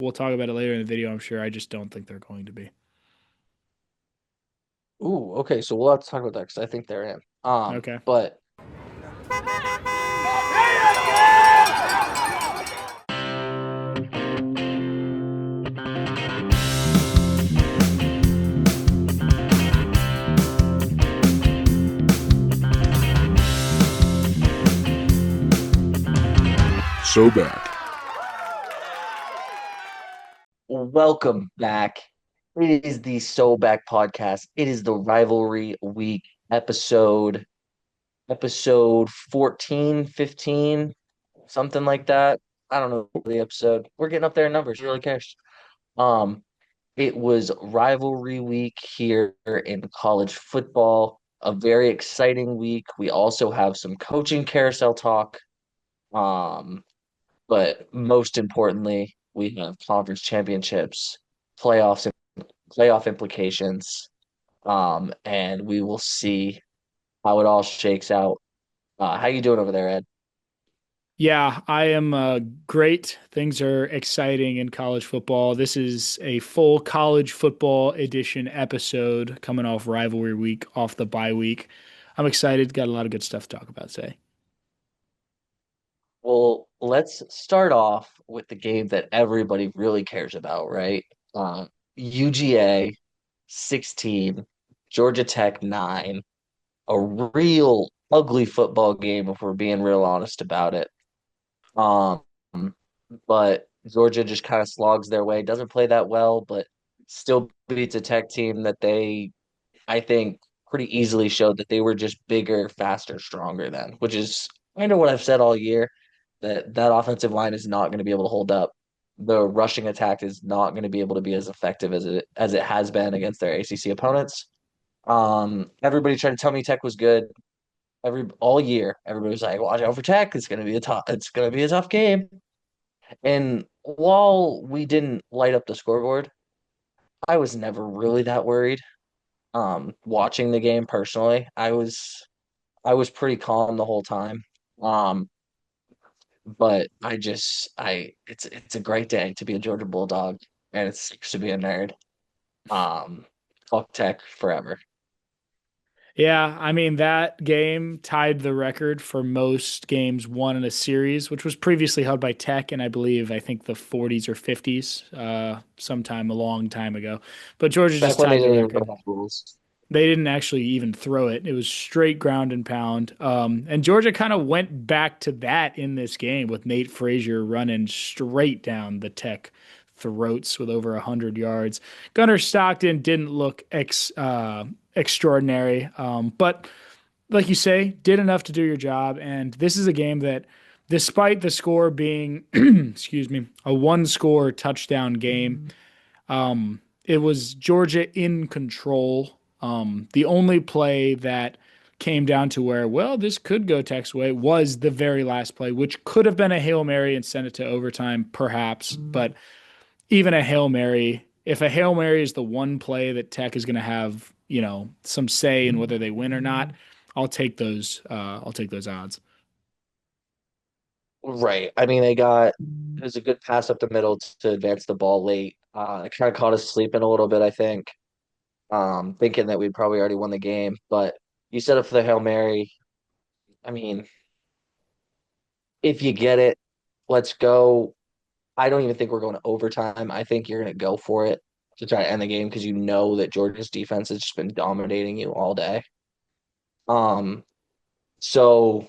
We'll talk about it later in the video, I'm sure. I just don't think they're going to be. Ooh, okay, so we'll have to talk about that because I think they're in. Okay. But So back. welcome back. It is the So Back podcast. It is the rivalry week episode 14, 15, something like that. I don't know the episode. We're getting up there in numbers. Who really cares? Um, it was rivalry week here in college football. A very exciting week. We also have some coaching carousel talk. Um, But most importantly, we have conference championships, playoffs, playoff implications, and we will see how it all shakes out. How you doing over there, Ed? Yeah, I am great. Things are exciting in college football. This is a full college football edition episode coming off rivalry week, off the bye week. I'm excited. Got a lot of good stuff to talk about today. Well, let's start off with the game that everybody really cares about, right? UGA 16, Georgia Tech 9, a real ugly football game if we're being real honest about it. Um, but Georgia just kind of slogs their way. Doesn't play that well, but still beats a Tech team that I think, pretty easily showed that they were just bigger, faster, stronger than, which is kind of what I've said all year, that offensive line is not going to be able to hold up. The rushing attack is not going to be able to be as effective as it has been against their ACC opponents. Everybody tried to tell me Tech was good all year. Everybody was like, "Watch out for Tech. It's going to be a tough game." And while we didn't light up the scoreboard, I was never really that worried. Watching the game personally, I was pretty calm the whole time. Um, but it's a great day to be a Georgia Bulldog, and it sucks to be a nerd. Um, Fuck Tech forever. Yeah, I mean, that game tied the record for most games won in a series, which was previously held by Tech in, I think the 40s or 50s, sometime a long time ago. But Georgia Back just when they tied the didn't even record. have rules. They didn't actually even throw it. It was straight ground and pound. And Georgia kind of went back to that in this game with Nate Frazier running straight down the Tech throats with over 100 yards. Gunnar Stockton didn't look extraordinary, but like you say, did enough to do your job. And this is a game that, despite the score being, excuse me, a one score touchdown game, it was Georgia in control. The only play that came down to where, well, this could go Tech's way was the very last play, which could have been a Hail Mary and sent it to overtime, perhaps. But even a Hail Mary, if a Hail Mary is the one play that Tech is going to have, some say in whether they win or not, I'll take those. I'll take those odds. Right. I mean, it was a good pass up the middle to advance the ball late. It kind of caught us sleeping a little bit, I think, thinking that we'd probably already won the game. But you set up for the Hail Mary. I mean, if you get it, let's go. I don't even think we're going to overtime. I think you're going to go for it to try to end the game because you know that Georgia's defense has just been dominating you all day. Um, so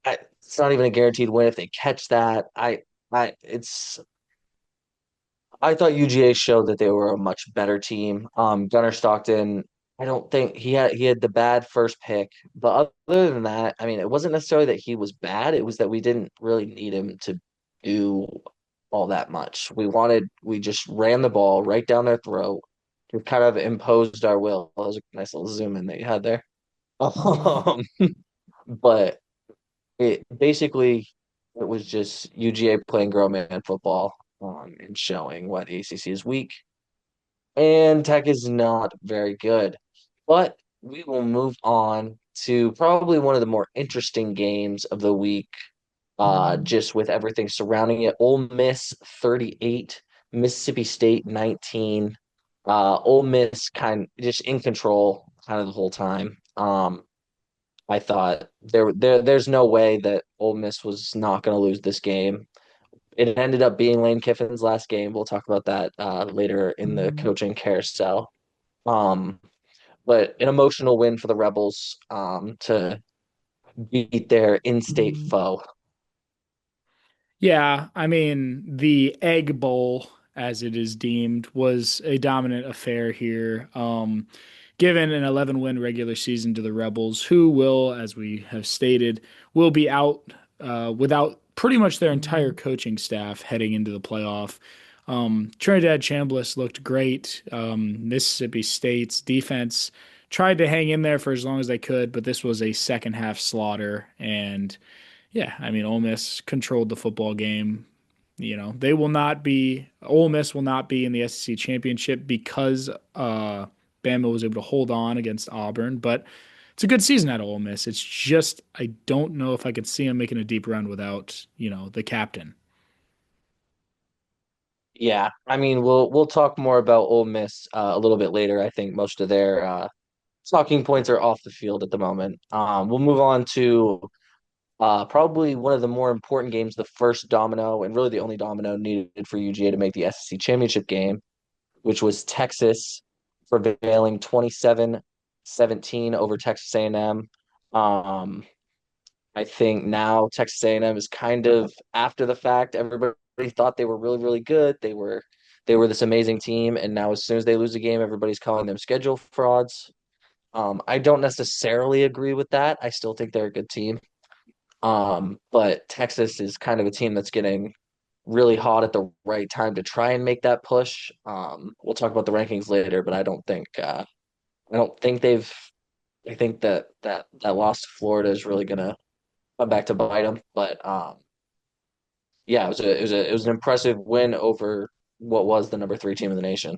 it's not even a guaranteed win if they catch that. I thought UGA showed that they were a much better team. Gunnar Stockton, I don't think he had the bad first pick, but other than that, I mean, it wasn't necessarily that he was bad. It was that we didn't really need him to do all that much. We just ran the ball right down their throat. We kind of imposed our will. That was a nice little zoom in that you had there. Um, but it was just UGA playing grown man football, and showing what ACC is weak, and Tech is not very good. But we will move on to probably one of the more interesting games of the week, just with everything surrounding it. Ole Miss 38, Mississippi State 19. Ole Miss kind of just in control kind of the whole time. I thought there's no way that Ole Miss was not going to lose this game. It ended up being Lane Kiffin's last game. We'll talk about that later in the coaching carousel. Um, but an emotional win for the Rebels to beat their in-state foe. Yeah, I mean, the Egg Bowl, as it is deemed, was a dominant affair here. Given an 11-win regular season to the Rebels, who will, as we have stated, will be out without pretty much their entire coaching staff heading into the playoff. Trinidad Chambliss looked great. Mississippi State's defense tried to hang in there for as long as they could, but this was a second half slaughter. And yeah, I mean, Ole Miss controlled the football game. They will not be, Ole Miss will not be in the SEC championship because Bama was able to hold on against Auburn, but it's a good season out of Ole Miss. It's just, I don't know if I could see them making a deep run without, the captain. Yeah, I mean we'll talk more about Ole Miss a little bit later. I think most of their talking points are off the field at the moment. We'll move on to probably one of the more important games, the first domino, and really the only domino needed for UGA to make the SEC championship game, which was Texas prevailing 27-17 over Texas A&M. Um, I think now Texas A&M is kind of after the fact. Everybody thought they were really, really good. They were this amazing team, and now as soon as they lose a game, everybody's calling them schedule frauds. I don't necessarily agree with that. I still think they're a good team. But Texas is kind of a team that's getting really hot at the right time to try and make that push. We'll talk about the rankings later, but I don't think they've. I think that loss to Florida is really gonna come back to bite them. But yeah, it was an impressive win over what was the number three team in the nation.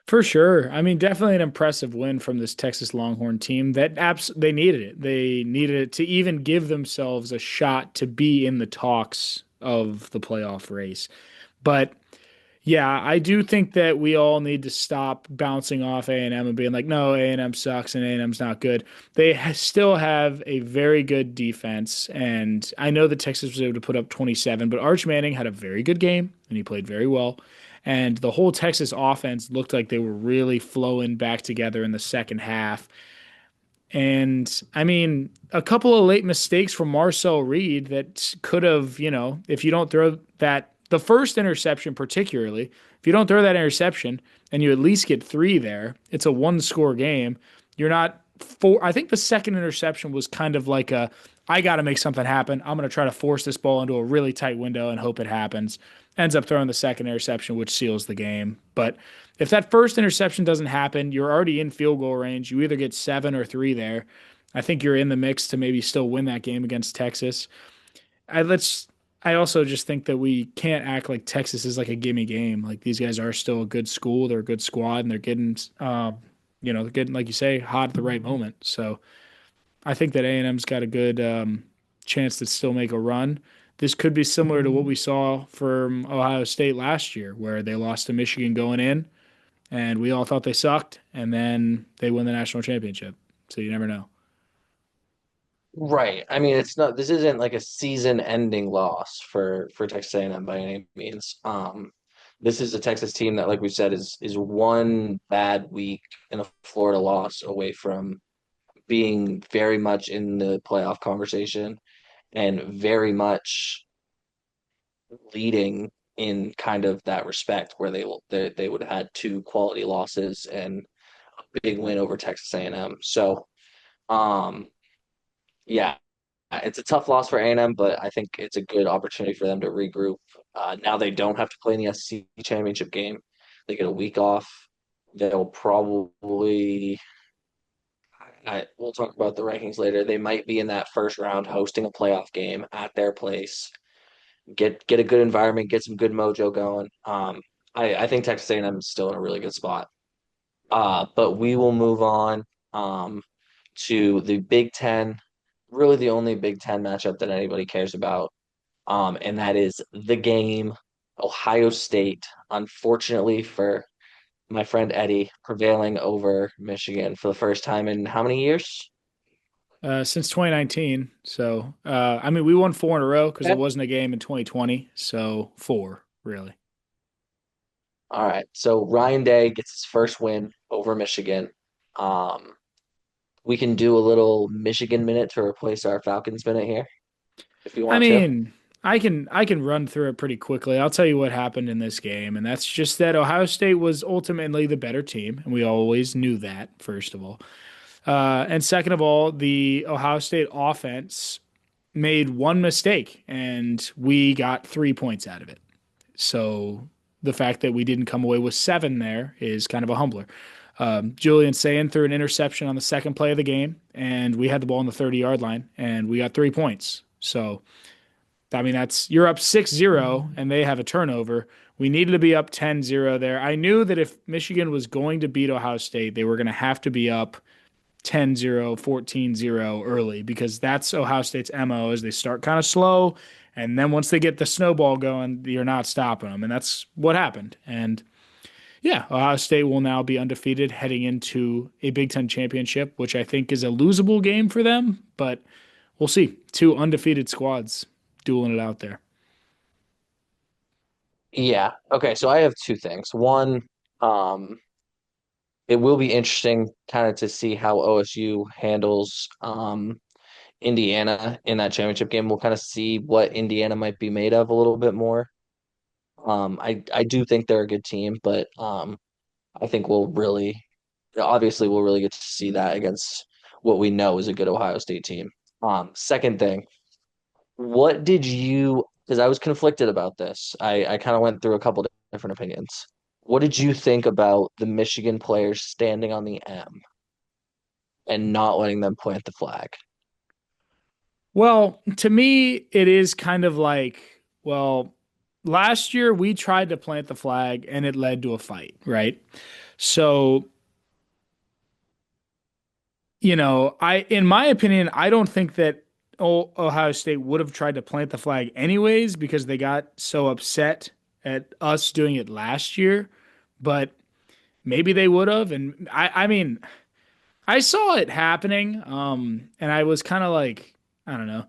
For sure. I mean, definitely an impressive win from this Texas Longhorn team that they needed it. They needed it to even give themselves a shot to be in the talks of the playoff race. But yeah, I do think that we all need to stop bouncing off A&M and being like, no, A&M sucks and A&M's not good. Still have a very good defense, and I know that Texas was able to put up 27, but Arch Manning had a very good game and he played very well. And the whole Texas offense looked like they were really flowing back together in the second half. And I mean, a couple of late mistakes from Marcel Reed that could have, if you don't throw the first interception, particularly, if you don't throw that interception and you at least get three there, it's a one score game. You're not four. I think the second interception was kind of like I got to make something happen. I'm going to try to force this ball into a really tight window and hope it happens. Ends up throwing the second interception, which seals the game. But if that first interception doesn't happen, you're already in field goal range. You either get seven or three there. I think you're in the mix to maybe still win that game against Texas. I let's. I also just think that we can't act like Texas is like a gimme game. Like these guys are still a good school. They're a good squad, and they're getting like you say, hot at the right moment. So I think that A&M's got a good chance to still make a run. This could be similar to what we saw from Ohio State last year, where they lost to Michigan going in, and we all thought they sucked, and then they win the national championship. So you never know. Right. I mean, it's not. This isn't like a season-ending loss for Texas A&M by any means. This is a Texas team that, like we said, is one bad week and a Florida loss away from being very much in the playoff conversation and very much leading in kind of that respect where they would have had two quality losses and a big win over Texas A&M. So, um, yeah, it's a tough loss for A&M, but I think it's a good opportunity for them to regroup. Now they don't have to play in the SEC championship game. They get a week off. They'll probably we'll talk about the rankings later. They might be in that first round hosting a playoff game at their place. Get a good environment, get some good mojo going. I think Texas A&M is still in a really good spot. But we will move on to the Big Ten, really the only Big Ten matchup that anybody cares about, and that is the game. Ohio State, unfortunately for my friend Eddie, prevailing over Michigan for the first time in how many years? Since 2019. So, I mean, we won four in a row because there Okay. wasn't a game in 2020. So, four, really. All right. So Ryan Day gets his first win over Michigan. Um, we can do a little Michigan minute to replace our Falcons minute here if you I want to. mean, I can run through it pretty quickly. I'll tell you what happened in this game, and that's just that Ohio State was ultimately the better team, and we always knew that, first of all. And second of all, the Ohio State offense made one mistake, and we got 3 points out of it. So the fact that we didn't come away with seven there is kind of a humbler. Julian Sayin threw an interception on the second play of the game, and we had the ball on the 30-yard line, and we got 3 points. So, I mean, that's you're up 6-0, and they have a turnover. We needed to be up 10-0 there. I knew that if Michigan was going to beat Ohio State, they were going to have to be up 10-0, 14-0 early because that's Ohio State's MO is they start kind of slow and then once they get the snowball going, you're not stopping them. And that's what happened. And yeah, Ohio State will now be undefeated heading into a Big Ten championship, which I think is a losable game for them, but we'll see. Two undefeated squads dueling it out there. Yeah. Okay. So I have two things. One, um, it will be interesting kind of to see how OSU handles Indiana in that championship game. We'll kind of see what Indiana might be made of a little bit more. I do think they're a good team, but I think we'll really get to see that against what we know is a good Ohio State team. Second thing, what did you, because I was conflicted about this. I kind of went through a couple different opinions. What did you think about the Michigan players standing on the M and not letting them plant the flag? Well, to me, it is kind of like, well, last year we tried to plant the flag and it led to a fight, right? So in my opinion, I don't think that Ohio State would have tried to plant the flag anyways because they got so upset at us doing it last year. But maybe they would have. And I mean, I saw it happening. And I was kind of like, I don't know.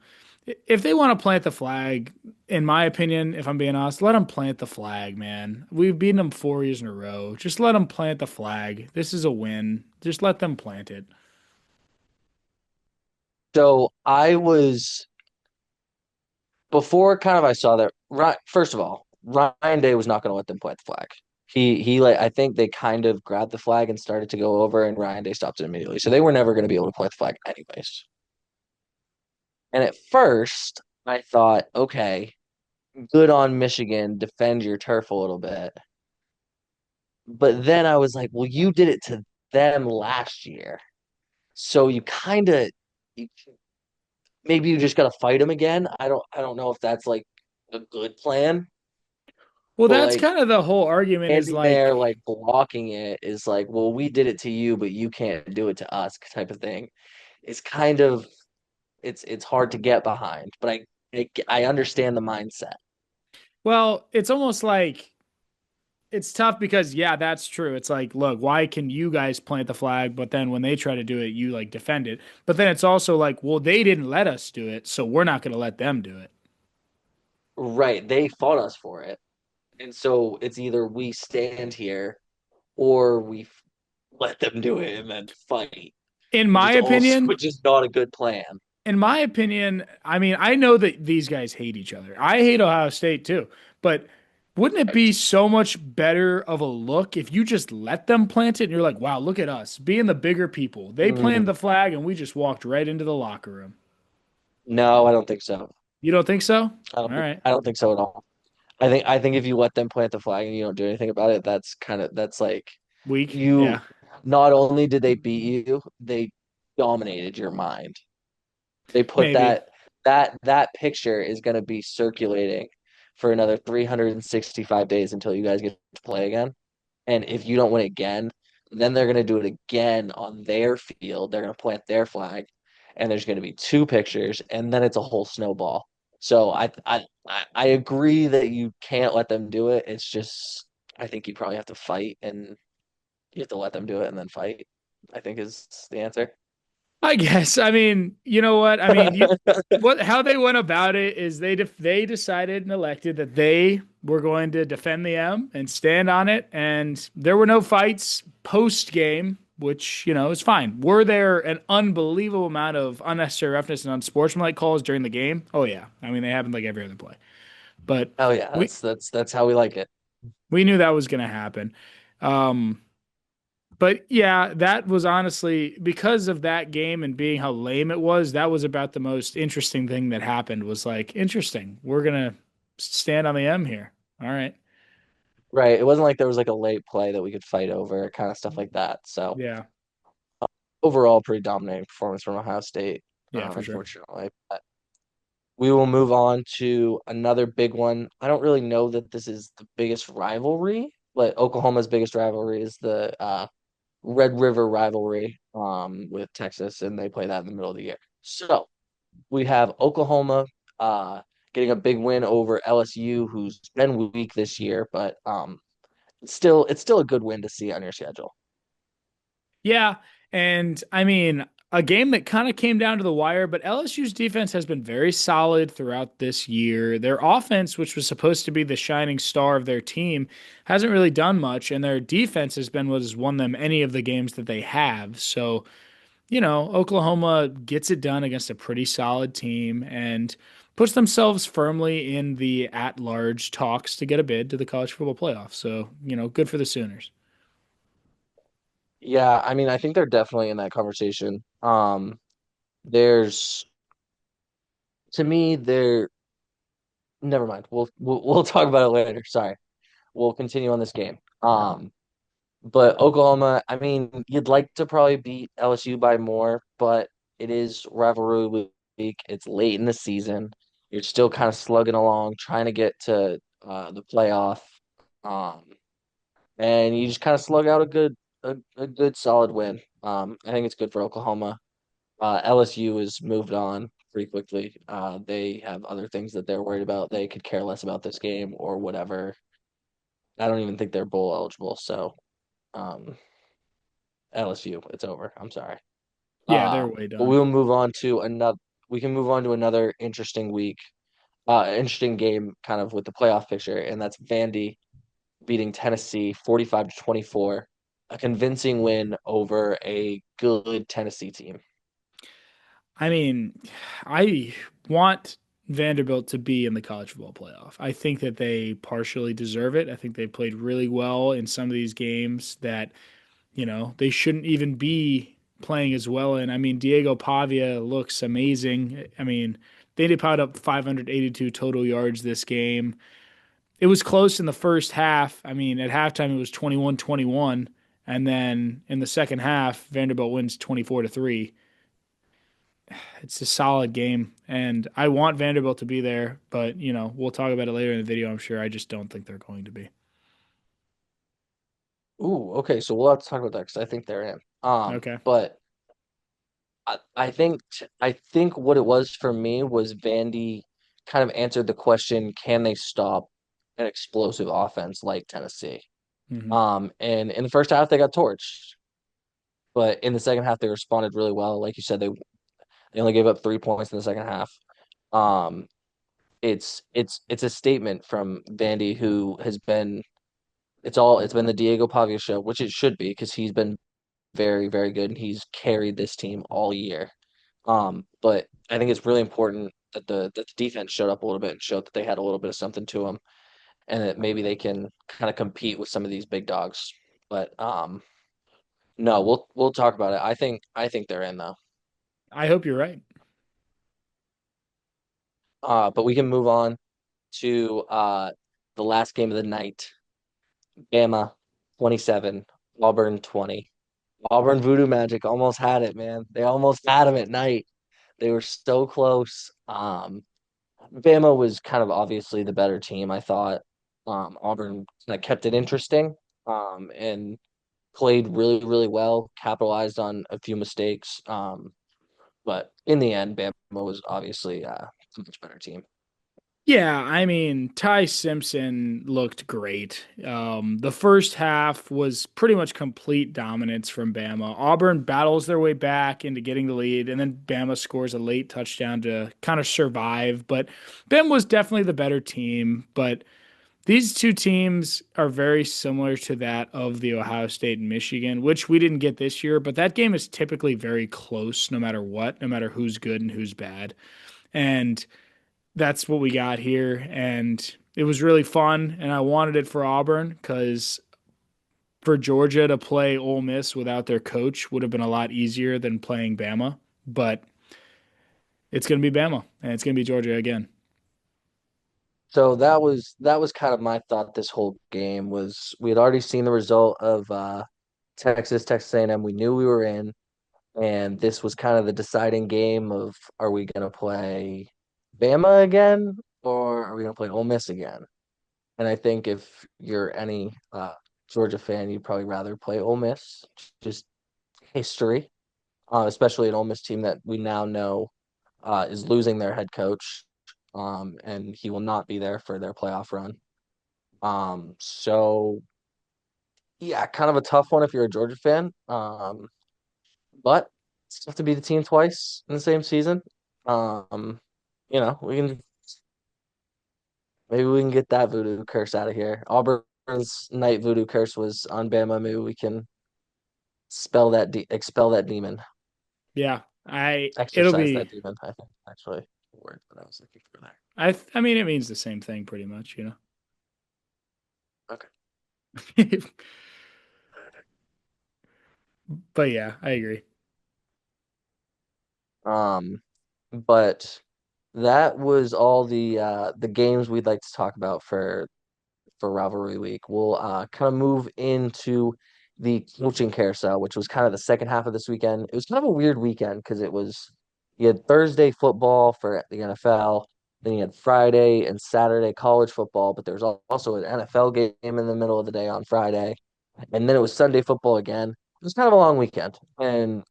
If they want to plant the flag, in my opinion, if I'm being honest, let them plant the flag, man. We've beaten them 4 years in a row. Just let them plant the flag. This is a win. Just let them plant it. So I was before kind of I saw that right first of all, Ryan Day was not going to let them plant the flag. He like I think they kind of grabbed the flag and started to go over and Ryan Day stopped it immediately. So they were never going to be able to plant the flag anyways. And at first I thought, okay, good on Michigan, defend your turf a little bit. But then I was like, well, you did it to them last year. So you kind of you, maybe you just got to fight them again. I don't know if that's like a good plan, Well, but that's like kind of the whole argument is standing there like, like blocking it is like, well, we did it to you, but you can't do it to us type of thing. It's kind of it's hard to get behind, but I understand the mindset. well, it's almost like it's tough because yeah, that's true. It's like, look, why can you guys plant the flag, but then when they try to do it, you like defend it. But then it's also like, well, they didn't let us do it, so we're not going to let them do it. Right. They fought us for it. And so it's either we stand here or let them do it and then fight, In which my is also opinion, which is not a good plan. I mean, I know that these guys hate each other. I hate Ohio State too, but wouldn't it be so much better of a look if you just let them plant it and you're like, wow, look at us being the bigger people. They planted Mm, the flag and we just walked right into the locker room. no, I don't think so. You don't think so? All right. I don't think so at all. I think if you let them plant the flag and you don't do anything about it, that's like Weak. you Yeah. not only did they beat you, they dominated your mind. They put Maybe. that picture is going to be circulating for another 365 days until you guys get to play again. And if you don't win again, then they're going to do it again on their field. They're going to plant their flag, and there's going to be two pictures, and then it's a whole snowball. So I agree that you can't let them do it. It's just I think you probably have to fight and you have to let them do it and then fight, I think is the answer. I guess. I mean, you know what? I mean, you what how they went about it is they decided and elected that they were going to defend the M and stand on it, and there were no fights post game, which, is fine. Were there an unbelievable amount of unnecessary roughness and unsportsmanlike calls during the game? Oh yeah. I mean, they happened like every other play. But Oh yeah, we that's how we like it. we knew that was going to happen. Um But yeah, that was honestly because of that game and being how lame it was, that was about the most interesting thing that happened was like, interesting. We're gonna stand on the M here. All right. Right. It wasn't like there was like a late play that we could fight over, kind of stuff like that. So Yeah. overall, pretty dominating performance from Ohio State, Yeah, for sure. unfortunately. But we will move on to another big one. I don't really know that this is the biggest rivalry, but Oklahoma's biggest rivalry is the Red River rivalry with Texas, and they play that in the middle of the year. So we have Oklahoma getting a big win over LSU, who's been weak this year, but it's still a good win to see on your schedule. Yeah. And I mean, a game that kind of came down to the wire, but LSU's defense has been very solid throughout this year. Their offense, which was supposed to be the shining star of their team, hasn't really done much, and their defense has been what has won them any of the games that they have. So, Oklahoma gets it done against a pretty solid team and puts themselves firmly in the at-large talks to get a bid to the college football playoff. So, good for the Sooners. Yeah, I mean, I think they're definitely in that conversation. There's to me, they're never mind. We'll talk about it later. Sorry. We'll continue on this game. But Oklahoma, I mean, you'd like to probably beat LSU by more, but it is rivalry week. It's late in the season. You're still kind of slugging along, trying to get to the playoff. Um, and you just kind of slug out a good solid win. I think it's good for Oklahoma. LSU has moved on pretty quickly. They have other things that they're worried about. They could care less about this game or whatever. I don't even think they're bowl eligible. So um, LSU, it's over. I'm sorry. Yeah, they're way But done. we'll move on to another. We can move on to another interesting week, interesting game, kind of with the playoff picture, and that's Vandy beating Tennessee 45 to 24, a convincing win over a good Tennessee team. I mean, I want Vanderbilt to be in the college football playoff. I think that they partially deserve it. I think they played really well in some of these games that, they shouldn't even be playing as well in. I mean, Diego Pavia looks amazing. I mean, they did put up 582 total yards this game. It was close in the first half. I mean, at halftime it was 21-21, and then in the second half Vanderbilt wins 24 to 3. It's a solid game, and I want Vanderbilt to be there, but we'll talk about it later in the video. I'm sure. I just don't think they're going to be. Ooh, okay, so we'll have to talk about that because I think they're in. Okay. But I think what it was for me was Vandy kind of answered the question, can they stop an explosive offense like Tennessee? Hmm. And in the first half they got torched, but in the second half they responded really well. Like you said, they only gave up 3 points in the second half. Um, it's a statement from Vandy, who has been it's been the Diego Pavia show, which it should be because he's been very, very good and he's carried this team all year. But I think it's really important that the defense showed up a little bit and showed that they had a little bit of something to them, and that maybe they can kind of compete with some of these big dogs. But no, we'll talk about it. I think they're in though. I hope you're right. But we can move on to the last game of the night. Bama 27, Auburn 20. Auburn Voodoo Magic almost had it, man. They almost had him at night. They were so close. Bama was kind of obviously the better team, I thought. Auburn kind of kept it interesting, and played really, really well, capitalized on a few mistakes. But in the end, Bama was obviously a much better team. Yeah, I mean, Ty Simpson looked great. The first half was pretty much complete dominance from Bama. Auburn battles their way back into getting the lead, and then Bama scores a late touchdown to kind of survive. But Bama was definitely the better team. But these two teams are very similar to that of the Ohio State and Michigan, which we didn't get this year. But that game is typically very close, no matter what, no matter who's good and who's bad. And that's what we got here. And it was really fun. And I wanted it for Auburn because for Georgia to play Ole Miss without their coach would have been a lot easier than playing Bama. But it's going to be Bama and it's going to be Georgia again. So that was kind of my thought this whole game was we had already seen the result of Texas A&M. We knew we were in, and this was kind of the deciding game of are we going to play Bama again or are we going to play Ole Miss again? And I think if you're any Georgia fan, you'd probably rather play Ole Miss, just history, especially an Ole Miss team that we now know is losing their head coach, and he will not be there for their playoff run. So yeah, kind of a tough one if you're a Georgia fan. But it's tough to beat the team twice in the same season. Um, we can maybe we can get that voodoo curse out of here. Auburn's night voodoo curse was on Bama. Maybe we can expel that demon, Yeah, it'll exercise that be, demon. I think actually the word that I was looking for there. I mean, it means the same thing pretty much, Okay. But yeah, I agree. Um, but that was all the games we'd like to talk about for rivalry week. We'll kind of move into the coaching carousel, which was kind of the second half of this weekend. It was kind of a weird weekend because you had Thursday football for the NFL, then you had Friday and Saturday college football, but there was also an NFL game in the middle of the day on Friday, and then it was Sunday football again. It was kind of a long weekend, and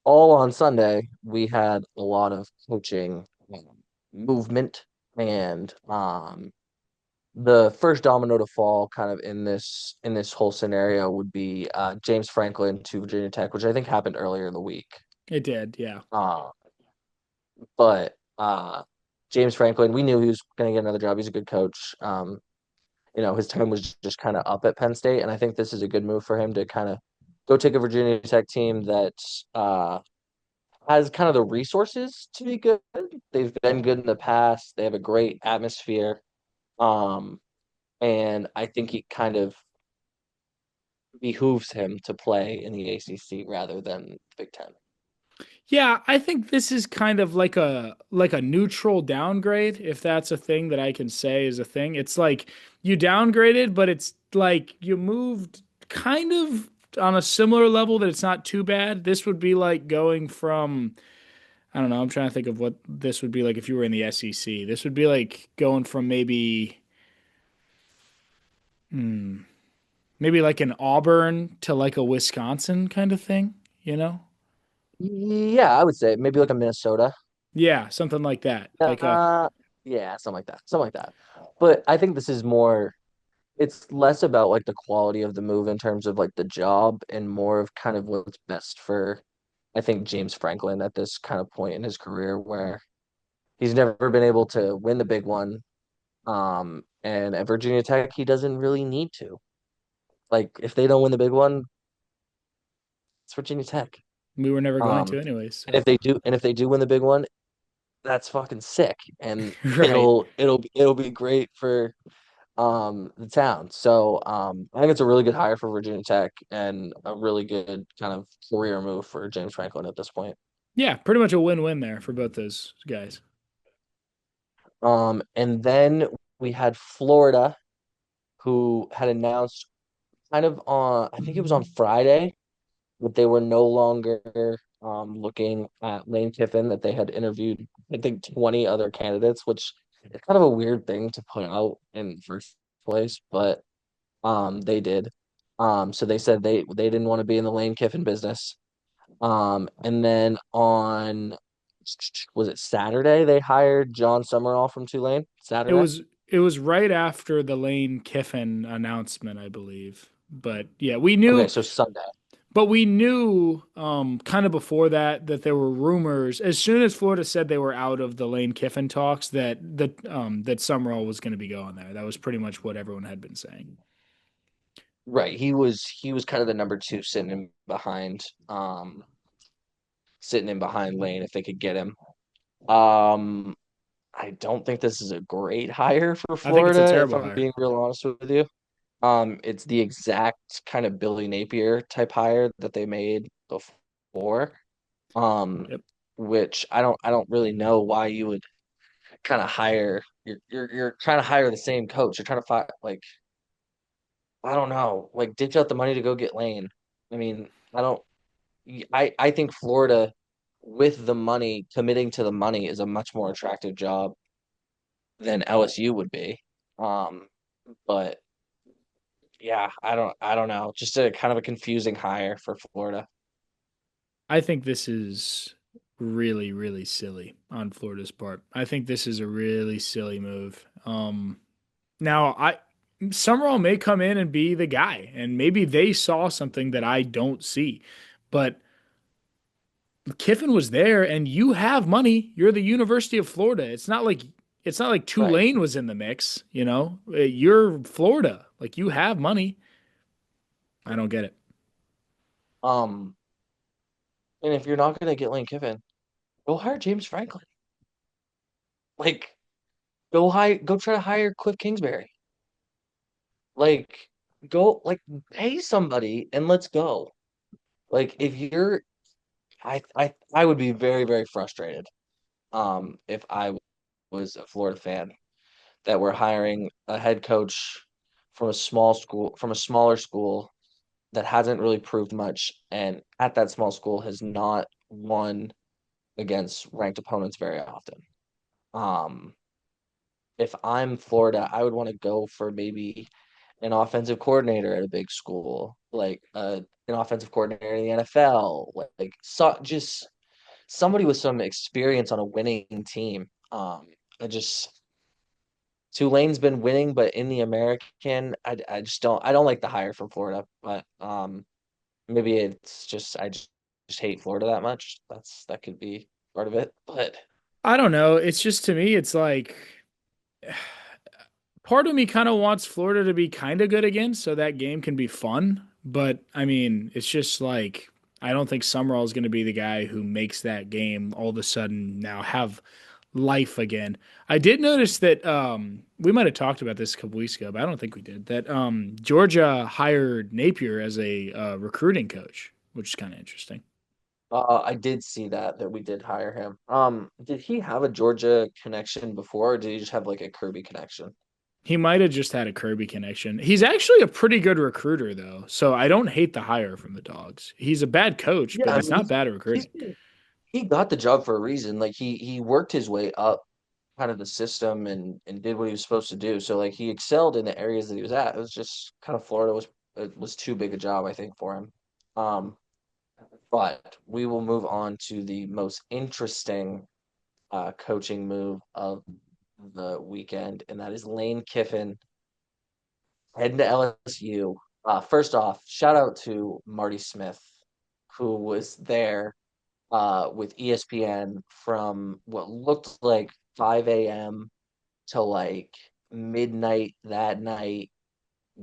all on Sunday we had a lot of coaching movement and the first domino to fall kind of in this whole scenario would be James Franklin to Virginia Tech, which I think happened earlier in the week. It did, yeah. Uh, but James Franklin, we knew he was going to get another job. He's a good coach. His time was just kind of up at Penn State, and I think this is a good move for him to kind of go take a Virginia Tech team that uh, has kind of the resources to be good. They've been good in the past. They have a great atmosphere. Um, and I think he kind of behooves him to play in the ACC rather than Big Ten. Yeah, I think this is kind of like a neutral downgrade, if that's a thing that I can say is a thing. It's like you downgraded, but it's like you moved kind of on a similar level that it's not too bad. This would be like going from, I don't know, I'm trying to think of what this would be like if you were in the SEC. This would be like going from maybe like an Auburn to like a Wisconsin kind of thing, you know? Yeah, I would say maybe like a Minnesota. Yeah, something like that. Like a Uh, yeah, something like that. Something like that. But I think this is more, it's less about like the quality of the move in terms of like the job and more of kind of what's best for, I think, James Franklin at this kind of point in his career where he's never been able to win the big one. And at Virginia Tech, he doesn't really need to. Like, if they don't win the big one, it's Virginia Tech. we were never going Um, to anyways, and so if they do win the big one, that's fucking sick, and right. it'll be great for the town. So I think it's a really good hire for Virginia Tech and a really good kind of career move for James Franklin at this point. Yeah, pretty much a win-win there for both those guys. And then we had Florida, who had announced kind of on I think it was on Friday but they were no longer looking at Lane Kiffin, that they had interviewed, I think, 20 other candidates, which is kind of a weird thing to put out in the first place, but they did. So they said they didn't want to be in the Lane Kiffin business. And then on Was it Saturday they hired John Summerall from Tulane? It Saturday? was it was right after the Lane Kiffin announcement, I believe. But yeah, we Okay, knew so Sunday. kind of before that that there were rumors as soon as Florida said they were out of the Lane Kiffin talks that Summerall was going to be going there. That was pretty much what everyone had been saying. Right. He was kind of the number two sitting in behind Lane if they could get him. Um I don't think this is a great hire for I think it's a Florida, if terrible I'm hire. being real honest with you. It's the exact kind of Billy Napier type hire that they made before. Um, Yep. which I don't really know why you would kind of hire you're trying to hire the same coach. You're trying to find like I don't know, like ditch out the money to go get Lane. I mean, I don't I think Florida with the money, committing to the money is a much more attractive job than LSU would be. Um, but yeah, I don't know. Just a kind of a confusing hire for Florida. I think this is really, really silly on Florida's part. I think this is a really silly move. Now I Summerall may come in and be the guy, and maybe they saw something that I don't see. But Kiffin was there, and you have money. You're the University of Florida. It's not like Right. Tulane was in the mix. You're Florida. Like you have money. I don't get it. Um, and if you're not gonna get Lane Kiffin, go hire James Franklin. Like, go try to hire Cliff Kingsbury. Like, go like pay somebody and let's go. Like, if you're, I would be very, very frustrated. If I was a Florida fan that we're hiring a head coach from a smaller school that hasn't really proved much, and at that small school has not won against ranked opponents very often. Um, if I'm Florida, I would want to go for maybe an offensive coordinator at a big school, like an offensive coordinator in the NFL, just somebody with some experience on a winning team. I just Tulane's been winning, but in the American, I just don't like the hire from Florida, but maybe it's just just hate Florida that much. That could be part of it. But I don't know. It's just to me, it's like part of me kind of wants Florida to be kind of good again so that game can be fun. But I mean, it's just like I don't think Summerall is going to be the guy who makes that game all of a sudden now have life again. I did notice that we might have talked about this a couple weeks ago, but I don't think we did. That Georgia hired Napier as a recruiting coach, which is kind of interesting. I did see that we did hire him. Did he have a Georgia connection before, or did he just have like a Kirby connection? He might have just had a Kirby connection. He's actually a pretty good recruiter, though, so I don't hate the hire from the Dogs. He's a bad coach, Yeah, but I he's mean not bad at he's recruiting. been he got the job for a reason. Like he worked his way up kind of the system and did what he was supposed to do. So like he excelled in the areas that he was at. It was just kind of Florida was it was too big a job, I think, for him. Um, but we will move on to the most interesting coaching move of the weekend, and that is Lane Kiffin heading to LSU. First off, shout out to Marty Smith, who was there with ESPN from what looked like 5 a.m. to like midnight that night.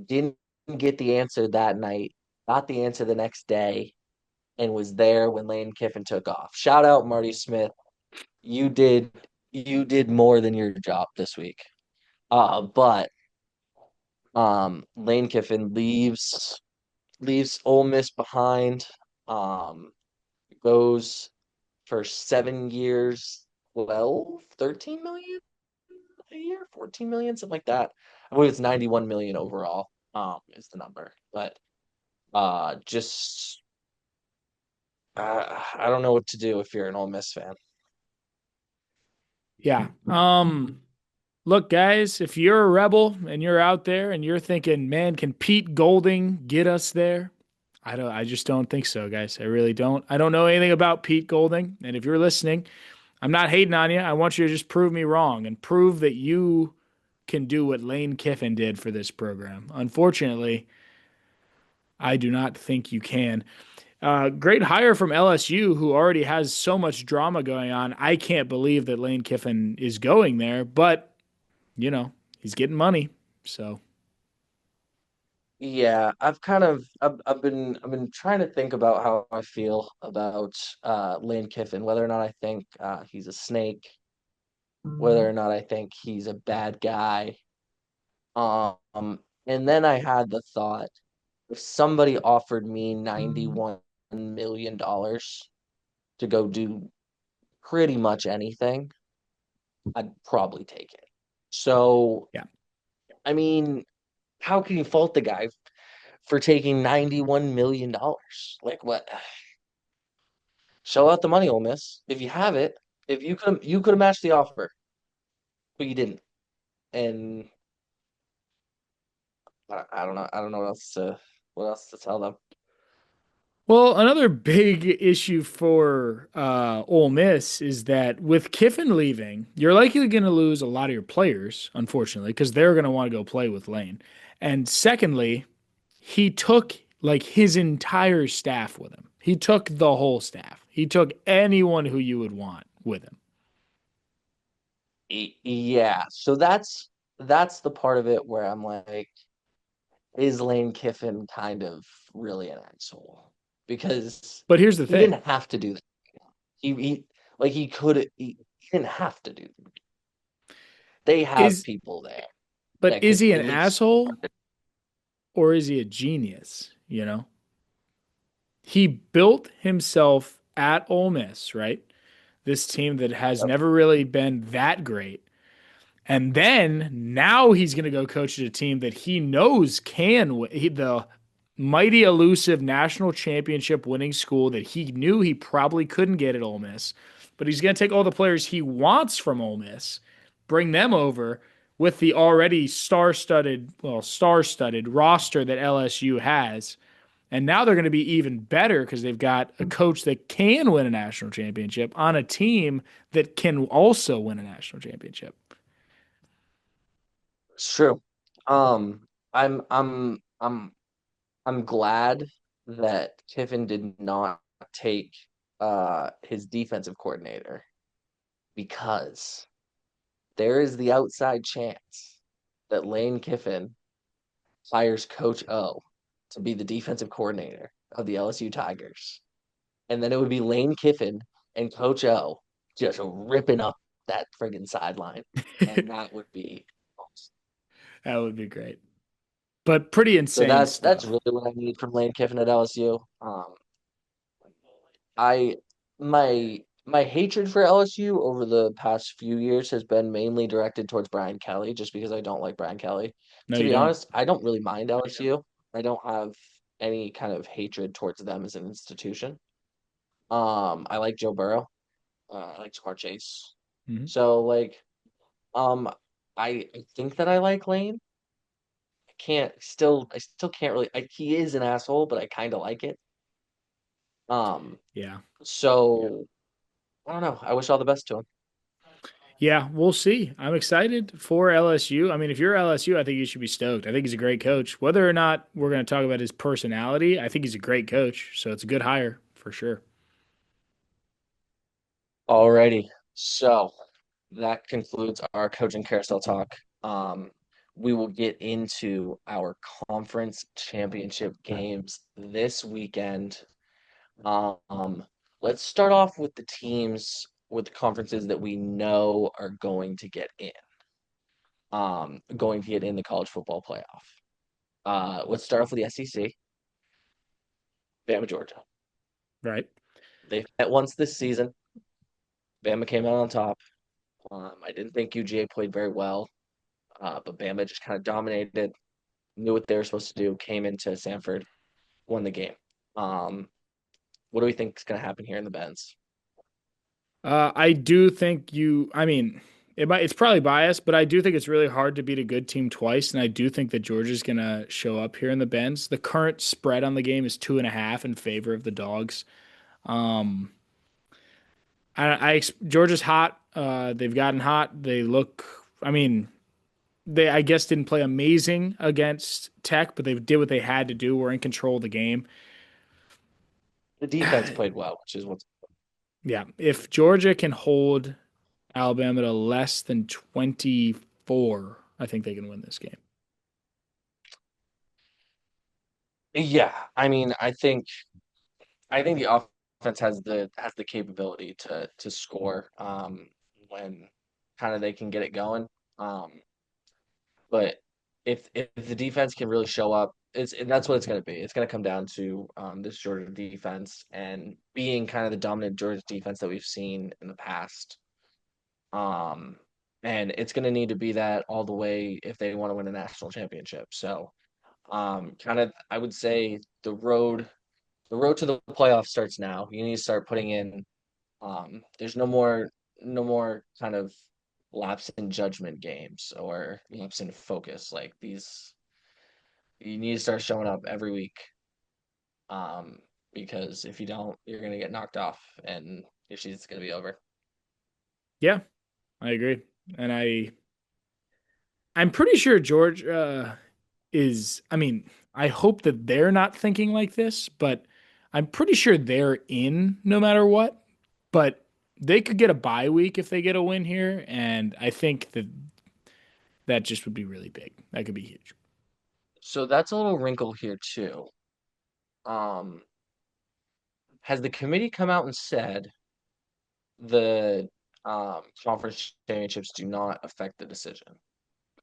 Didn't get the answer that night, got the answer the next day, and was there when Lane Kiffin took off. Shout out Marty Smith. You did you did more than your job this week. But Lane Kiffin leaves Ole Miss behind. Um, goes for 7 years, 12, 13 million a year, 14 million, something like that. I believe it's 91 million overall, is the number. But just I don't know what to do if you're an Ole Miss fan. Yeah. Look, guys, if you're a rebel and you're out there and you're thinking, man, can Pete Golding get us there? I just don't think so, guys. I really don't. I don't know anything about Pete Golding. And if you're listening, I'm not hating on you. I want you to just prove me wrong and prove that you can do what Lane Kiffin did for this program. Unfortunately, I do not think you can. Great hire from LSU, who already has so much drama going on. I can't believe that Lane Kiffin is going there, but you know, he's getting money. So, Yeah, I've been trying to think about how I feel about Lane Kiffin, whether or not I think he's a snake, whether or not I think he's a bad guy. And then I had the thought, if somebody offered me $91 million to go do pretty much anything, I'd probably take it. So, yeah. I mean, how can you fault the guy for taking $91 million? Like what? Shell out the money, Ole Miss. If you have it, if you could have matched the offer, but you didn't. And I don't know. I don't know what else to tell them. Well, another big issue for Ole Miss is that with Kiffin leaving, you're likely going to lose a lot of your players, unfortunately, because they're going to want to go play with Lane. And secondly, he took like his entire staff with him. He took the whole staff. He took anyone who you would want with him. Yeah. So that's the part of it where I'm like, is Lane Kiffin kind of really an asshole? Because But here's the he thing. didn't have to do that. He like he didn't have to do that. They have Is people there but that is could he an at least asshole or is he a genius, you know? He built himself at Ole Miss, right? This team that has never really been that great. And then now he's going to go coach at a team that he knows can win. The mighty elusive national championship winning school that he knew he probably couldn't get at Ole Miss. But he's going to take all the players he wants from Ole Miss, bring them over with the already star-studded roster that LSU has. And now they're going to be even better because they've got a coach that can win a national championship on a team that can also win a national championship. It's true. Um, I'm I'm I'm I'm glad that Kiffin did not take his defensive coordinator because there is the outside chance that Lane Kiffin hires Coach O to be the defensive coordinator of the LSU Tigers. And then it would be Lane Kiffin and Coach O just ripping up that friggin' sideline. And that would be awesome. That would be great. But pretty So insane that's stuff. really what I need from Lane Kiffin at LSU. I my hatred for LSU over the past few years has been mainly directed towards Brian Kelly, just because I don't like Brian Kelly. No, To you be don't. honest, I don't really mind LSU. I don't have any kind of hatred towards them as an institution. I like Joe Burrow. I like Jamar Chase. Mhm. So like, um, I think that I like Lane. I still can't really. He is an asshole, but I kind of like it. Um, Yeah. so I don't know. I wish all the best to him. Yeah, we'll see. I'm excited for LSU. I mean, if you're LSU, I think you should be stoked. I think he's a great coach. Whether or not we're going to talk about his personality, I think he's a great coach. So it's a good hire for sure. Alrighty. So that concludes our coaching carousel talk. Um, we will get into our conference championship games this weekend. Um, let's start off with the teams with the conferences that we know are going to get in the college football playoff. Let's start off with the SEC, Bama, Georgia. Right. They've met once this season. Bama came out on top. I didn't think UGA played very well, but Bama just kind of dominated, knew what they were supposed to do, came into Sanford, won the game. Um, what do we think is going to happen here in the Benz? I do think I mean, it's probably biased, but I do think it's really hard to beat a good team twice. And I do think that Georgia's going to show up here in the Benz. The current spread on the game is 2.5 in favor of the dogs. Um, Georgia's hot. They've gotten hot. They look. I mean, they I guess didn't play amazing against Tech, but they did what they had to do. We're in control of the game. The defense played well, which is what's Yeah, if Georgia can hold Alabama to less than 24, I think they can win this game. yeah. I mean, I think the offense has the capability to score when kind of they can get it going. Um, but if the defense can really show up, and that's what it's going to be. It's going to come down to this Georgia defense and being kind of the dominant Georgia defense that we've seen in the past. Um, and it's going to need to be that all the way if they want to win a national championship. So, kind of, I would say the road to the playoffs starts now. You need to start putting in. There's no more kind of lapse in judgment games or lapse in focus. Like these, you need to start showing up every week. Um, because if you don't, you're gonna get knocked off, and your season's gonna be over. Yeah, I agree, and I'm pretty sure Georgia is. I mean, I hope that they're not thinking like this, but I'm pretty sure they're in no matter what. But they could get a bye week if they get a win here, and I think that that just would be really big. That could be huge. So that's a little wrinkle here too. Um, has the committee come out and said the conference championships do not affect the decision?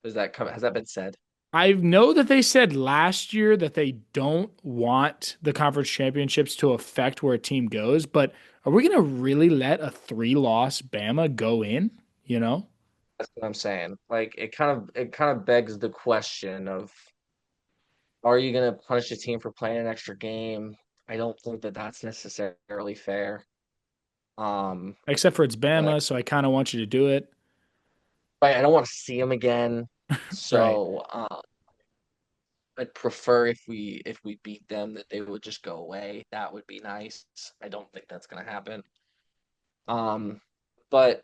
Has that been said? I know that they said last year that they don't want the conference championships to affect where a team goes, but are we going to really let a three-loss Bama go in? You know? That's what I'm saying. Like it kind of begs the question of are you going to punish a team for playing an extra game? I don't think that that's necessarily fair. Um, Except for it's but Bama, so I kind of want you to do it. I don't want to see them again. Right. So I'd prefer if we beat them that they would just go away. That would be nice. I don't think that's going to happen. Um, but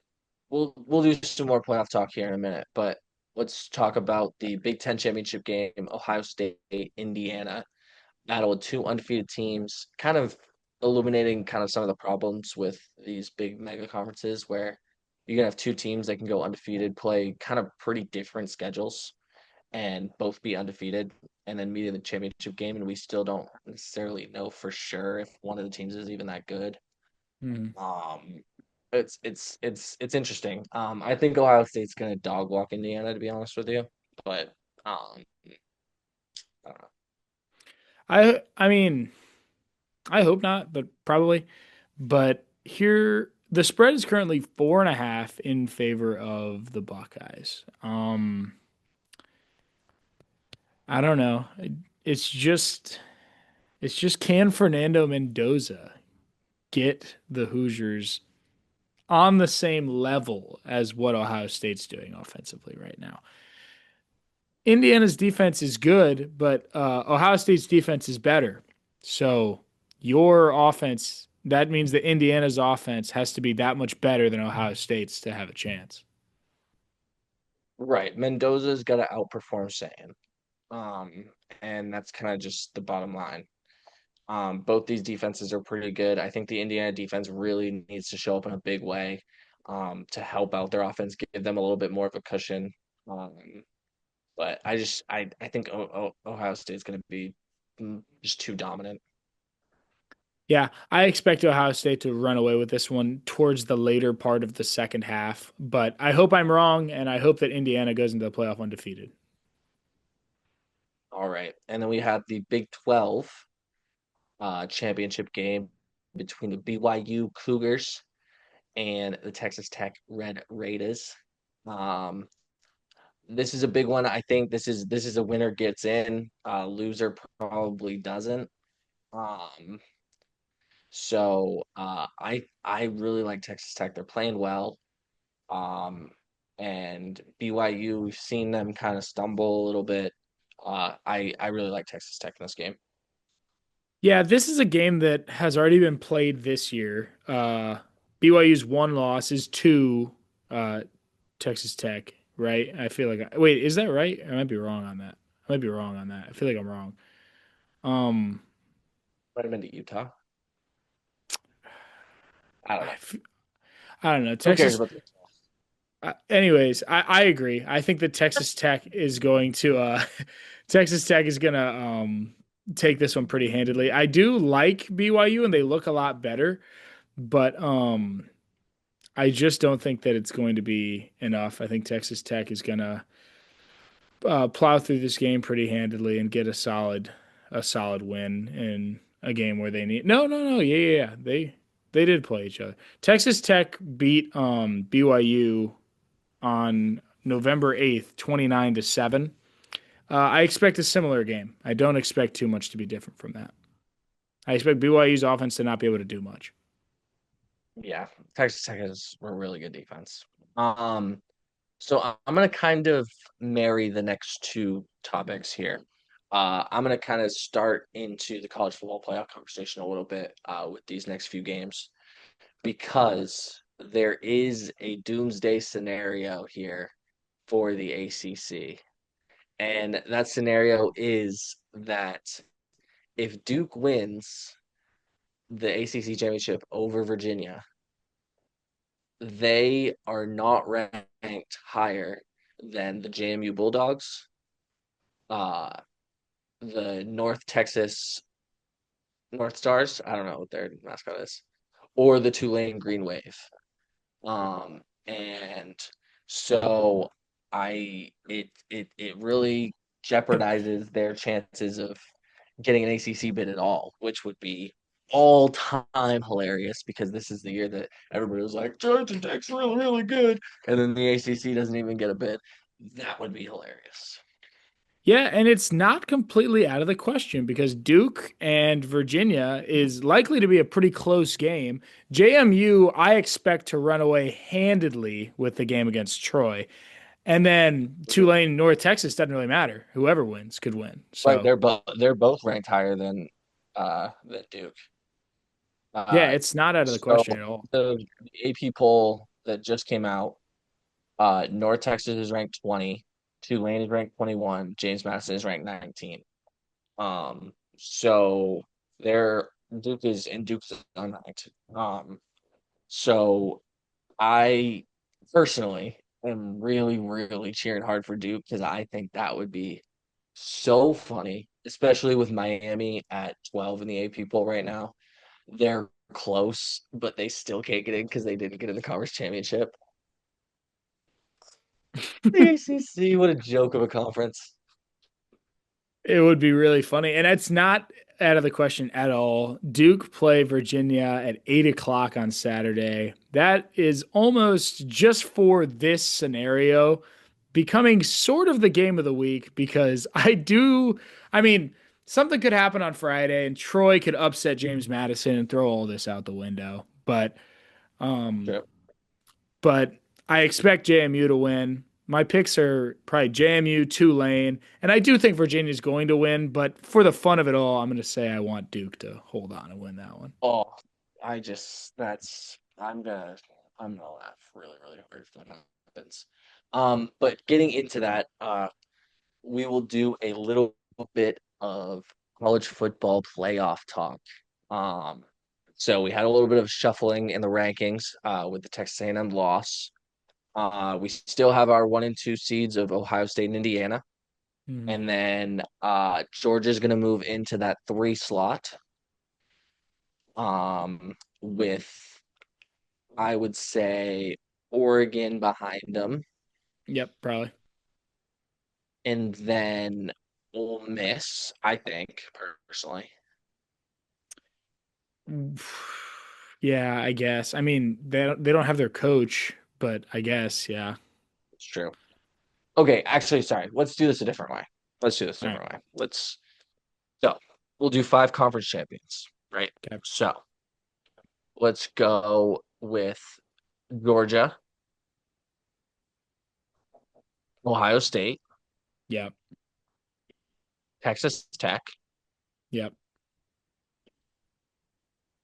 we'll do some more playoff talk here in a minute. But let's talk about the Big Ten championship game, Ohio State, Indiana. Battle of two undefeated teams, kind of illuminating kind of some of the problems with these big mega conferences where you're gonna have two teams that can go undefeated, play kind of pretty different schedules, and both be undefeated, and then meet in the championship game, and we still don't necessarily know for sure if one of the teams is even that good. Mhm. Um, it's interesting. I think Ohio State's gonna dog walk Indiana, to be honest with you, but I don't know. I mean, I hope not, but probably. But here, the spread is currently 4.5 in favor of the Buckeyes. I don't know. It's just, it's just can Fernando Mendoza get the Hoosiers on the same level as what Ohio State's doing offensively right now? Indiana's defense is good, but Ohio State's defense is better. So your offense, that means that Indiana's offense has to be that much better than Ohio State's to have a chance. Right, Mendoza's got to outperform Saiyan. Um, and that's kind of just the bottom line. Both these defenses are pretty good. I think the Indiana defense really needs to show up in a big way to help out their offense, give them a little bit more of a cushion. But I think Ohio State's going to be just too dominant. Yeah, I expect Ohio State to run away with this one towards the later part of the second half, but I hope I'm wrong, and I hope that Indiana goes into the playoff undefeated. All right, and then we have the Big 12 championship game between the BYU Cougars and the Texas Tech Red Raiders. Um, this is a big one. I think this is a winner gets in, loser probably doesn't. Um, so I really like Texas Tech. They're playing well. Um, and BYU, we've seen them kind of stumble a little bit. I really like Texas Tech in this game. Yeah, this is a game that has already been played this year. BYU's one loss is to uh, Texas Tech, right? I feel like wait, is that right? I might be wrong on that. I might be wrong on that. I feel like I'm wrong. Um, Might have been to Utah. I don't I, know. f- I don't know. Who cares Texas. about the Anyways, I agree. I think that Texas Tech is going to Texas Tech is gonna take this one pretty handedly. I do like BYU and they look a lot better, but I just don't think that it's going to be enough. I think Texas Tech is gonna plow through this game pretty handedly and get a solid win in a game where they need. No. Yeah. They did play each other. Texas Tech beat BYU on November 8th, 29-7. I expect a similar game. I don't expect too much to be different from that. I expect BYU's offense to not be able to do much. Yeah, Texas Tech has a really good defense. Um, so I'm gonna kind of marry the next two topics here. I'm gonna kind of start into the college football playoff conversation a little bit with these next few games because there is a doomsday scenario here for the ACC. And that scenario is that if Duke wins the ACC championship over Virginia, they are not ranked higher than the JMU Bulldogs, uh, the North Texas North Stars. I don't know what their mascot is, or the Tulane Green Wave. And so it really jeopardizes their chances of getting an ACC bid at all, which would be all time hilarious because this is the year that everybody was like, Georgia Tech's really good, and then the ACC doesn't even get a bid. That would be hilarious. Yeah, and it's not completely out of the question because Duke and Virginia is likely to be a pretty close game. JMU, I expect to run away handedly with the game against Troy. And then Mhm. Tulane, North Texas doesn't really matter. Whoever wins could win. Right, So, they're both ranked higher than Duke. yeah, Uh, it's not out of the so question at all. the AP poll that just came out, North Texas is ranked 20, Tulane is ranked 21, James Madison is ranked 19. So they're Duke's unranked. So I personally am really cheering hard for Duke because I think that would be so funny, especially with Miami at 12 in the AP poll right now. They're close, but they still can't get in because they didn't get in the conference championship. The ACC, what a joke of a conference. It would be really funny. And it's not out of the question at all. Duke play Virginia at 8 o'clock on Saturday. That is almost just for this scenario becoming sort of the game of the week because I mean, something could happen on Friday and Troy could upset James Madison and throw all this out the window. Um, True. but I expect JMU to win. My picks are probably JMU, Tulane, and I do think Virginia's going to win. But for the fun of it all, I'm going to say I want Duke to hold on and win that one. Oh, I just that's I'm gonna laugh really hard if that happens. But getting into that, we will do a little bit of college football playoff talk. Um, so we had a little bit of shuffling in the rankings with the Texas A&M loss. We still have our 1 and 2 seeds of Ohio State and Indiana, Mhm. and then Georgia's going to move into that 3 slot with I would say Oregon behind them, Yep, probably. and then Ole Miss. I think personally, Yeah, I guess. I mean, they don't have their coach, but I guess, yeah. it's true. Okay, actually, sorry. Let's do this a different way. Let's do this a All right. different way. So we'll do 5 conference champions, right? Okay. So let's go with Georgia, Ohio State, Yep. Texas Tech, Yep.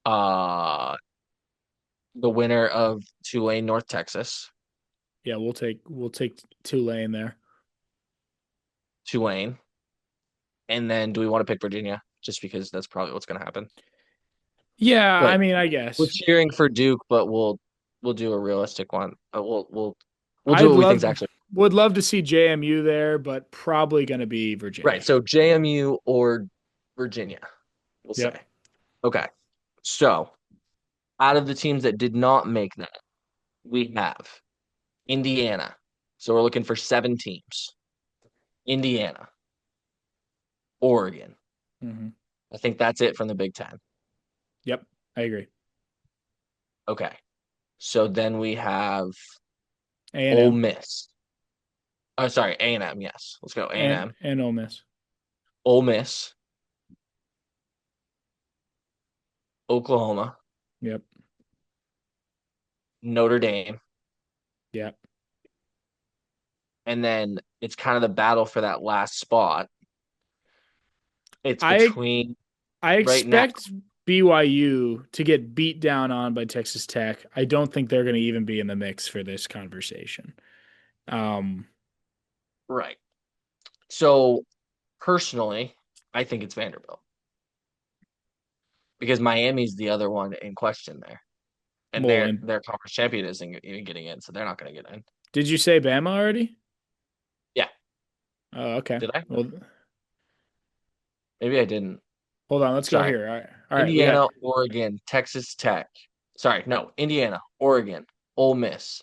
uh, the winner of Tulane, North Texas, Yeah, we'll take Tulane there. Tulane, and then do we want to pick Virginia? Just because that's probably what's going to happen. Yeah, I But mean, I we're guess cheering for Duke, but we'll do a realistic one. We'll do I'd what we think's love actually would love to see JMU there, but probably going to be right. Virginia. So JMU or Virginia, we'll say. Yep. Okay. So out of the teams that did not make that, we have Indiana. So we're looking for 7 teams. Indiana, Oregon. Hmm. I think that's it from the Big Ten. Yep. I agree. Okay. So then we have A and Ole M Miss. Oh, sorry, A&M. Yes. Let's go and A&M. and Ole Miss. Ole Miss, Oklahoma, Yep. Notre Dame, Yep. and then it's kind of the battle for that last spot. It's I between I right now. expect BYU to get beat down on by Texas Tech. I don't think they're going to even be in the mix for this conversation. Um, Right. So personally, I think it's Vanderbilt because Miami's the other one in question there, and well, their and their conference champion isn't even getting in, so they're not going to get in. did you say Bama already? Yeah, Oh, okay. did I? Well, Maybe I didn't. hold on. Let's go Sorry. here. All right. All right. We got Indiana, Oregon, Texas Tech. Sorry, no, Indiana, Oregon, Ole Miss,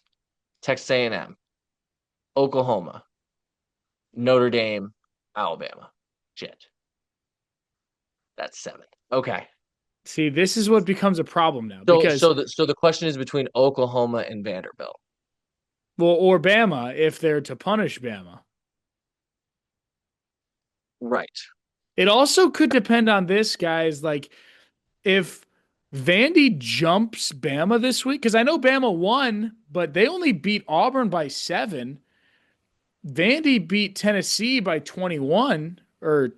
Texas A&M, Oklahoma, Notre Dame, Alabama. Shit, that's 7. Okay. see. This is what becomes a problem now So because so the question is between Oklahoma and Vanderbilt. well, or Bama if they're to punish Bama. Right. It also could depend on this, guys. Like if Vandy jumps Bama this week, because I know Bama won, but they only beat Auburn by 7. Vandy beat Tennessee by 21 or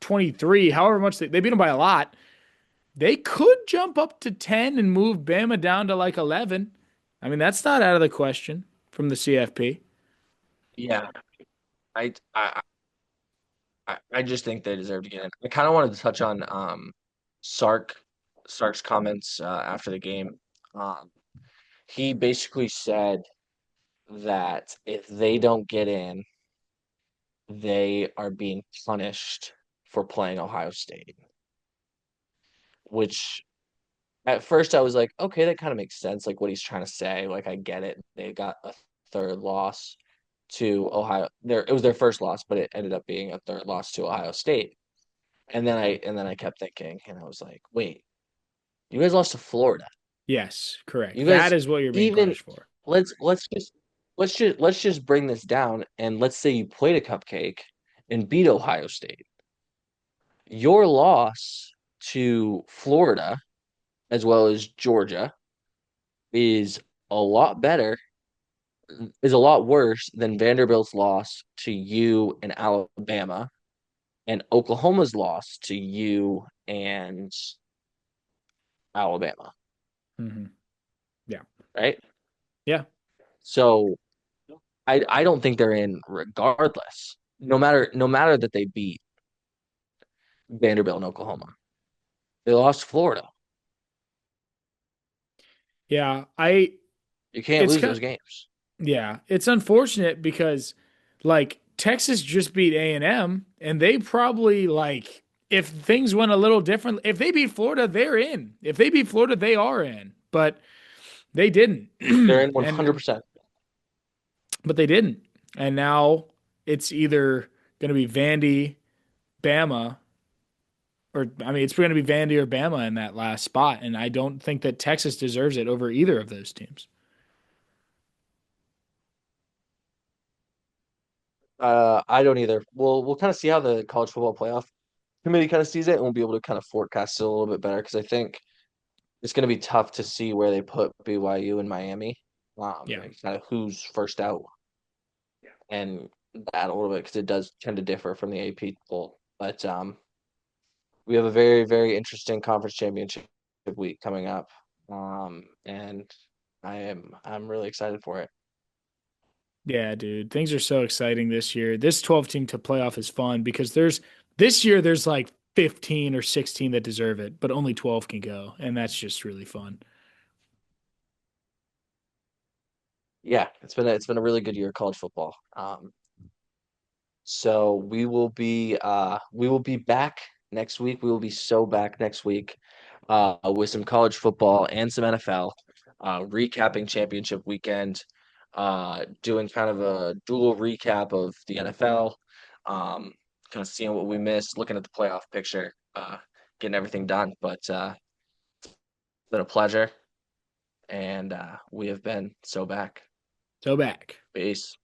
23, however much they beat them by a lot. They could jump up to 10 and move Bama down to like 11. I mean, that's not out of the question from the CFP. Yeah. I I I just think they deserve to get in. I kind of wanted to touch on Sark Sark's comments after the game. Um, he basically said that if they don't get in, they are being punished for playing Ohio State, which at first I was like, okay, that kind of makes sense. Like what he's trying to say. Like I get it. They got a third loss to Ohio. It was their first loss, but it ended up being a third loss to Ohio State. And then I kept thinking, and I was like, wait, you guys lost to Florida. Yes, correct. You That guys is what you're being even punished for. let's just bring this down and let's say you played a cupcake and beat Ohio State. Your loss to Florida as well as Georgia is a lot better, is a lot worse than Vanderbilt's loss to you and Alabama and Oklahoma's loss to you and Alabama, Hmm. Yeah. right? Yeah. So I don't think they're in regardless. No matter that they beat Vanderbilt and Oklahoma. They lost Florida. Yeah. You can't It's lose kind those games. yeah, it's unfortunate because like Texas just beat A&M and they probably like if things went a little different, if they beat Florida, they're in. If they beat Florida, they are in. But they didn't. They're in And 100%. but they didn't. And now it's either going to be Vandy, Bama, or I mean it's going to be Vandy or Bama in that last spot and I don't think that Texas deserves it over either of those teams. I don't either. We'll kind of see how the college football playoff committee kind of sees it, and we'll be able to kind of forecast it a little bit better because I think it's going to be tough to see where they put BYU and Miami, Yeah. and kind of who's first out and that a little bit because it does tend to differ from the AP poll. But we have a very, very interesting conference championship week coming up. And I'm really excited for it. Yeah, dude. Things are so exciting this year. This 12 team to playoff is fun because there's this year there's like 15 or 16 that deserve it, but only 12 can go, and that's just really fun. Yeah, it's been a really good year of college football. So we will be back next week. We will be so back next week with some college football and some NFL, recapping championship weekend, doing kind of a dual recap of the NFL, um, kind of seeing what we missed, looking at the playoff picture, getting everything done. But it's been a pleasure, and we have been so back. So back. Peace.